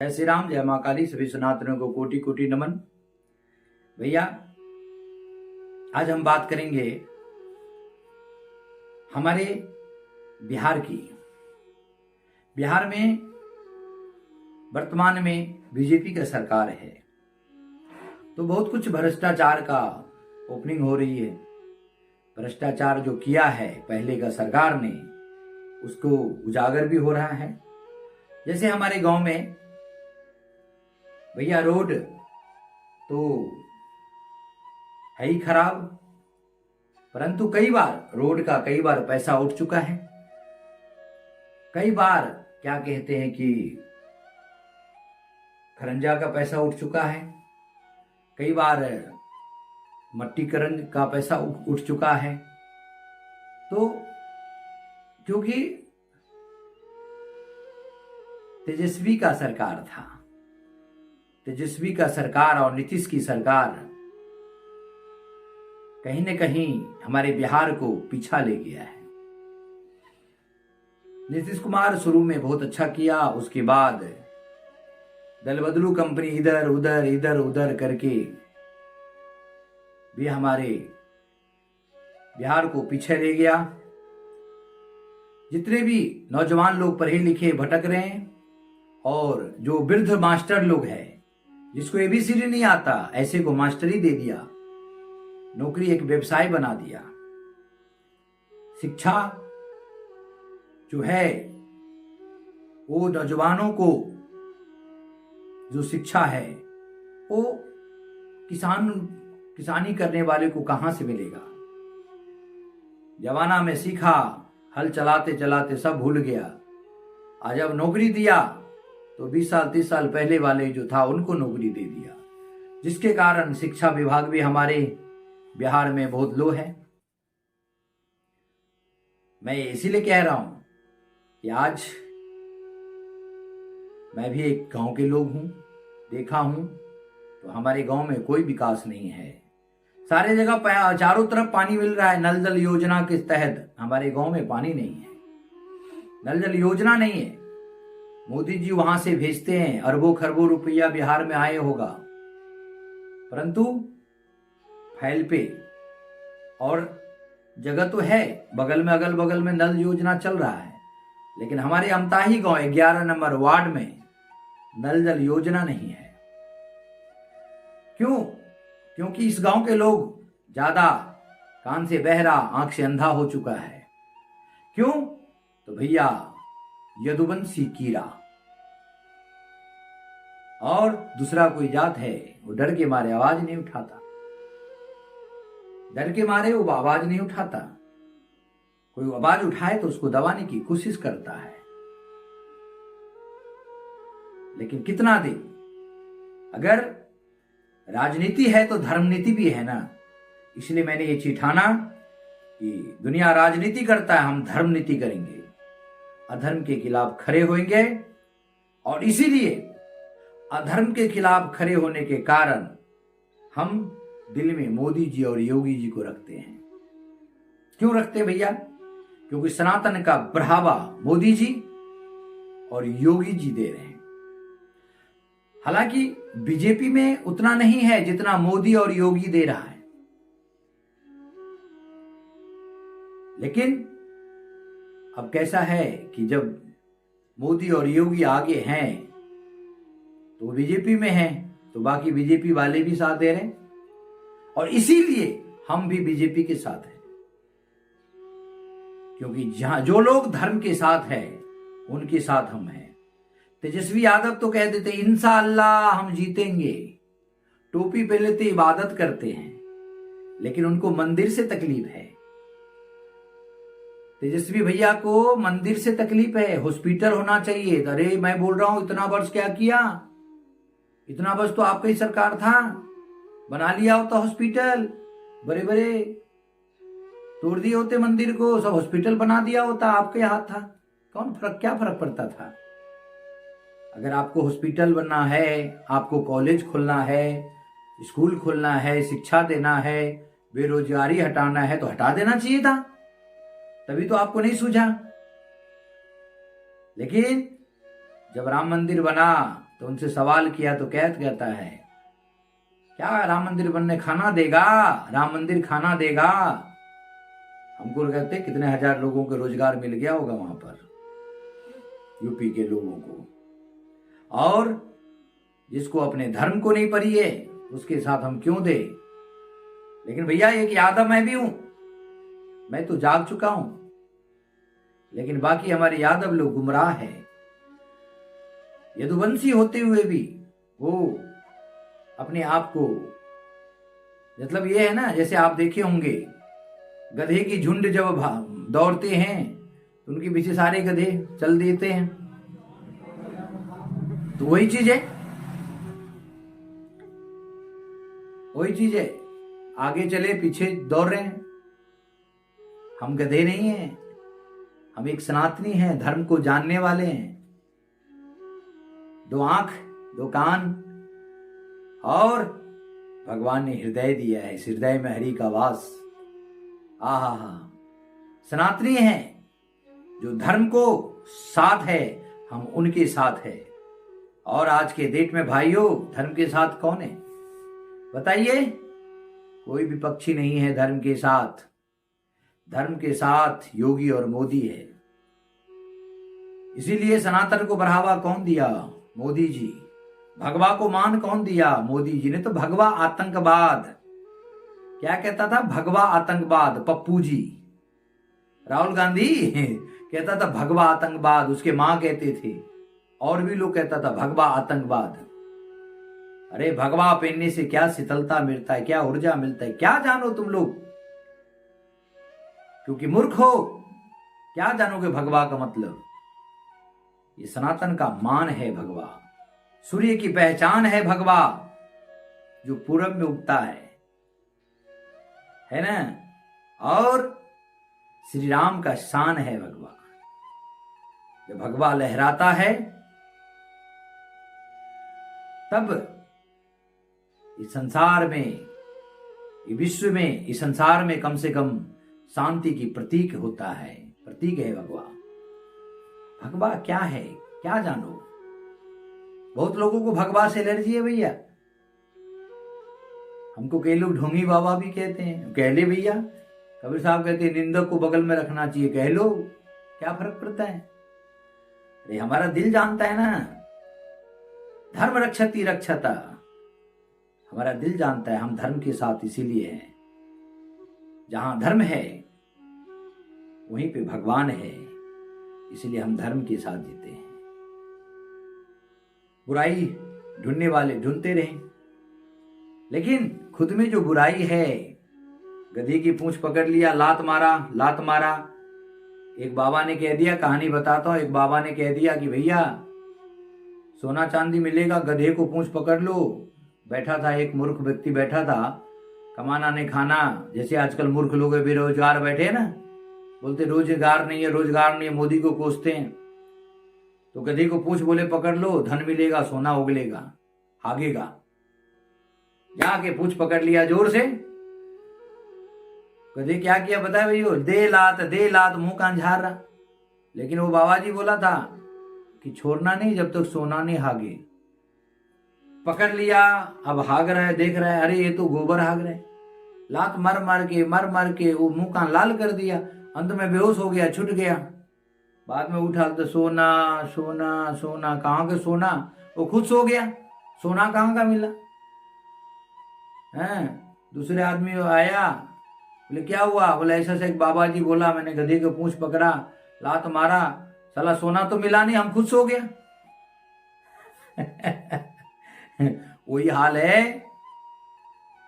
जय श्री राम, जय माँ काली। सभी सनातनों को कोटि कोटि नमन। भैया, आज हम बात करेंगे हमारे बिहार की। बिहार में वर्तमान में बीजेपी का सरकार है, तो बहुत कुछ भ्रष्टाचार का ओपनिंग हो रही है। भ्रष्टाचार जो किया है पहले का सरकार ने, उसको उजागर भी हो रहा है। जैसे हमारे गांव में भैया रोड तो है ही खराब, परंतु कई बार रोड का पैसा उठ चुका है। कई बार क्या कहते हैं कि खरंजा का पैसा उठ चुका है। कई बार मट्टीकरण का पैसा उठ चुका है। तो क्योंकि तेजस्वी का सरकार था, तेजस्वी का सरकार और नीतीश की सरकार कहीं न कहीं हमारे बिहार को पीछा ले गया है। नीतीश कुमार शुरू में बहुत अच्छा किया, उसके बाद दल बदलू कंपनी इधर उधर करके भी हमारे बिहार को पीछे ले गया। जितने भी नौजवान लोग पढ़े लिखे भटक रहे हैं, और जो वृद्ध मास्टर लोग हैं, जिसको एबीसीडी नहीं आता, ऐसे को मास्टरी दे दिया, नौकरी एक व्यवसाय बना दिया। शिक्षा जो है वो नौजवानों को जो शिक्षा है वो किसानी करने वाले को कहां से मिलेगा। जमाना में सीखा, हल चलाते चलाते सब भूल गया। आज अब नौकरी दिया तो 20 साल 30 साल पहले वाले जो था उनको नौकरी दे दिया, जिसके कारण शिक्षा विभाग भी हमारे बिहार में बहुत लो है। मैं इसीलिए कह रहा हूं कि आज मैं भी एक गांव के लोग हूं, देखा हूं तो हमारे गांव में कोई विकास नहीं है। सारे जगह चारों तरफ पानी मिल रहा है। नल जल योजना के तहत हमारे गांव में पानी नहीं है, नल जल योजना नहीं है। मोदी जी वहां से भेजते हैं, अरबों खरबों रुपया बिहार में आए होगा, परंतु फाइल पे। और जगह तो है बगल में, अगल बगल में नल योजना चल रहा है, लेकिन हमारे अमताही गांव 11 नंबर वार्ड में नल जल योजना नहीं है। क्यों? क्योंकि इस गांव के लोग ज्यादा कान से बहरा, आंख से अंधा हो चुका है। क्यों? तो भैया यदुवंशी कीड़ा और दूसरा कोई जात है, वो डर के मारे आवाज नहीं उठाता। डर के मारे वो आवाज नहीं उठाता। कोई आवाज उठाए तो उसको दबाने की कोशिश करता है, लेकिन कितना दिन। अगर राजनीति है तो धर्मनीति भी है ना। इसलिए मैंने ये चिठाना कि दुनिया राजनीति करता है, हम धर्मनीति करेंगे, अधर्म के खिलाफ खड़े होंगे। और इसीलिए अधर्म के खिलाफ खड़े होने के कारण हम दिल में मोदी जी और योगी जी को रखते हैं। क्यों रखते हैं भैया? क्योंकि सनातन का बढ़ावा मोदी जी और योगी जी दे रहे हैं। हालांकि बीजेपी में उतना नहीं है जितना मोदी और योगी दे रहा है, लेकिन अब कैसा है कि जब मोदी और योगी आगे हैं तो बीजेपी में हैं, तो बाकी बीजेपी वाले भी साथ दे रहे हैं, और इसीलिए हम भी बीजेपी के साथ हैं। क्योंकि जहां जो लोग धर्म के साथ हैं उनके साथ हम हैं। तेजस्वी यादव तो कह देते इंशाअल्लाह हम जीतेंगे, टोपी पहन लेते, इबादत करते हैं, लेकिन उनको मंदिर से तकलीफ है। तेजस्वी भैया को मंदिर से तकलीफ है, हॉस्पिटल होना चाहिए। अरे मैं बोल रहा हूं, इतना वर्ष क्या किया? इतना वर्ष तो आपका ही सरकार था, बना लिया होता हॉस्पिटल, बड़े बड़े तोड़ दिए होते मंदिर को, सब हॉस्पिटल बना दिया होता, आपके हाथ था। क्या फर्क पड़ता था? अगर आपको हॉस्पिटल बनना है, आपको कॉलेज खोलना है, स्कूल खोलना है, शिक्षा देना है, बेरोजगारी हटाना है, तो हटा देना चाहिए था। तभी तो आपको नहीं सूझा। लेकिन जब राम मंदिर बना तो उनसे सवाल किया तो कहता है क्या राम मंदिर बनने खाना देगा, राम मंदिर खाना देगा। हमको कहते कितने हजार लोगों को रोजगार मिल गया होगा वहां पर, यूपी के लोगों को। और जिसको अपने धर्म को नहीं परी है उसके साथ हम क्यों दे। लेकिन भैया एक यादव मैं भी हूं, मैं तो जाग चुका हूं, लेकिन बाकी हमारे यादव लोग गुमराह है। यदुवंशी होते हुए भी वो अपने आप को, मतलब ये है ना, जैसे आप देखे होंगे गधे की झुंड जब दौड़ते हैं तो उनके पीछे सारे गधे चल देते हैं, तो वही चीज है, वही चीज है। आगे चले पीछे दौड़ रहे हैं। हम गधे नहीं हैं, हम एक सनातनी हैं, धर्म को जानने वाले हैं। दो आंख, दो कान, और भगवान ने हृदय दिया है, इस हृदय में हरि का वास। आहा हा, सनातनी है, जो धर्म को साथ है, हम उनके साथ है। और आज के डेट में भाइयों धर्म के साथ कौन है बताइए? कोई विपक्षी नहीं है धर्म के साथ। धर्म के साथ योगी और मोदी है। इसीलिए सनातन को बढ़ावा कौन दिया? मोदी जी। भगवा को मान कौन दिया? मोदी जी ने। तो भगवा आतंकवाद, क्या कहता था? भगवा आतंकवाद पप्पू जी। राहुल गांधी कहता था भगवा आतंकवाद, उसके मां कहते थे, और भी लोग कहता था भगवा आतंकवाद। अरे भगवा पहनने से क्या शीतलता मिलता है, क्या ऊर्जा मिलता है, क्या जानो तुम लोग? क्योंकि मूर्ख हो, क्या जानोगे भगवा का मतलब? ये सनातन का मान है भगवा, सूर्य की पहचान है भगवा, जो पूरब में उगता है ना? और श्री राम का शान है भगवा। जब भगवा लहराता है तब इस संसार में, इस विश्व में, इस संसार में कम से कम शांति की प्रतीक होता है, प्रतीक है भगवा। भगवा क्या है, क्या जानो? बहुत लोगों को भगवा से एलर्जी है भैया। हमको कई लोग ढोंगी बाबा भी कहते हैं। कह ले भैया, कबीर साहब कहते हैं निंदक को बगल में रखना चाहिए, कह लो, क्या फर्क पड़ता है? अरे हमारा दिल जानता है ना, धर्म रक्षति रक्षता। हमारा दिल जानता है हम धर्म के साथ इसीलिए हैं। जहां धर्म है वहीं पे भगवान है, इसीलिए हम धर्म के साथ जीते हैं। बुराई ढूंढने वाले ढूंढते रहें, लेकिन खुद में जो बुराई है, गधी की पूंछ पकड़ लिया, लात मारा, लात मारा। एक बाबा ने कह दिया, कहानी बताता हूं, एक बाबा ने कह दिया कि भैया सोना चांदी मिलेगा, गधे को पूंछ पकड़ लो। बैठा था एक मूर्ख व्यक्ति, बैठा था, कमाना नहीं खाना। जैसे आजकल मूर्ख लोग बेरोजगार बैठे हैं ना, बोलते रोजगार नहीं है, रोजगार नहीं है, मोदी को कोसते हैं। तो गधे को पूंछ बोले पकड़ लो, धन मिलेगा, सोना उगलेगा, हागेगा। जाके पूंछ पकड़ लिया जोर से। गधे क्या किया बताए भैया? दे लात, दे लात, मुंह कान झाड़ रहा। लेकिन वो बाबा जी बोला था कि छोड़ना नहीं जब तक सोना नहीं हागे। पकड़ लिया, अब हाग रहा है, देख रहा है, अरे ये तो गोबर हाग रहा है। लात मर मर के वो मुंह कान लाल कर दिया। अंत में बेहोश हो गया, छूट गया। बाद में उठा तो सोना सोना सोना, कहाँ का सोना? वो खुद सो गया, सोना कहाँ का मिला है? दूसरे आदमी आया, बोले क्या हुआ? बोले ऐसा से एक बाबा जी बोला, मैंने गधे को पूंछ पकड़ा, लात मारा, साला सोना तो मिला नहीं, हम खुद सो गया। वही हाल है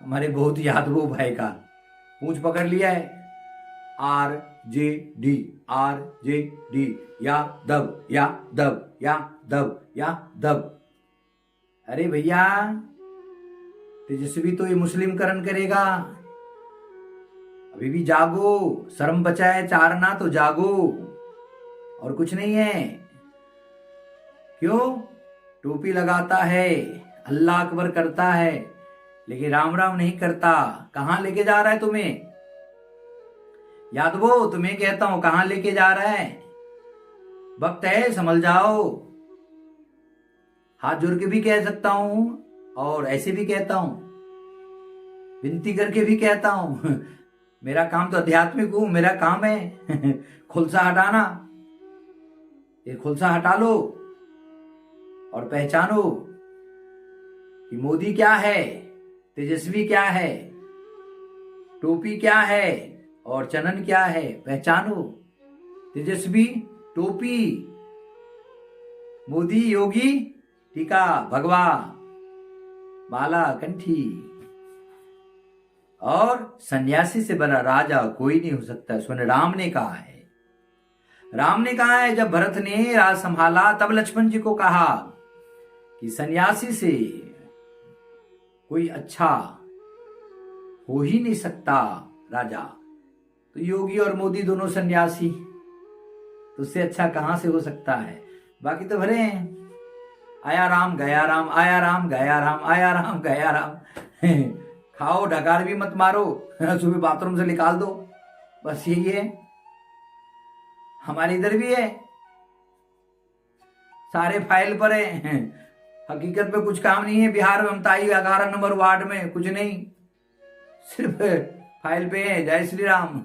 हमारे बहुत यादव भाई का। पूंछ पकड़ लिया है, RJD, RJD, यादव यादव यादव यादव। अरे भैया तेजस्वी तो ये मुस्लिमकरण करेगा। अभी भी जागो, शर्म बचाए चारना तो जागो, और कुछ नहीं है। क्यों? टोपी लगाता है, अल्लाह अकबर करता है, लेकिन राम राम नहीं करता। कहां लेके जा रहा है तुम्हें? यादवो तुम्हें कहता हूं, कहां लेके जा रहा है? वक्त है, संभल जाओ। हाथ जोड़ के भी कह सकता हूं और ऐसे भी कहता हूं, विनती करके भी कहता हूं। मेरा काम तो आध्यात्मिक हूं, मेरा काम है खुलसा हटाना। ये खुलसा हटा लो और पहचानो कि मोदी क्या है, तेजस्वी क्या है, टोपी क्या है और चनन क्या है। पहचानो, तेजस्वी टोपी, मोदी योगी टीका भगवा माला कंठी, और सन्यासी से बना राजा कोई नहीं हो सकता। सुन, राम ने कहा है, राम ने कहा है, जब भरत ने राज संभाला तब लक्ष्मण जी को कहा कि सन्यासी से कोई अच्छा हो ही नहीं सकता राजा। तो योगी और मोदी दोनों सन्यासी, तो उससे अच्छा कहां से हो सकता है। बाकी तो भरे हैं, आया राम गया राम, आया राम गया राम, आया राम गया राम। खाओ डकार भी मत मारो, सुबह बाथरूम से निकाल दो, बस यही है। हमारे इधर भी है, सारे फाइल पर है। हकीकत में कुछ काम नहीं है बिहार में। हम 11 नंबर वार्ड में कुछ नहीं, सिर्फ फाइल पे है जय श्री राम।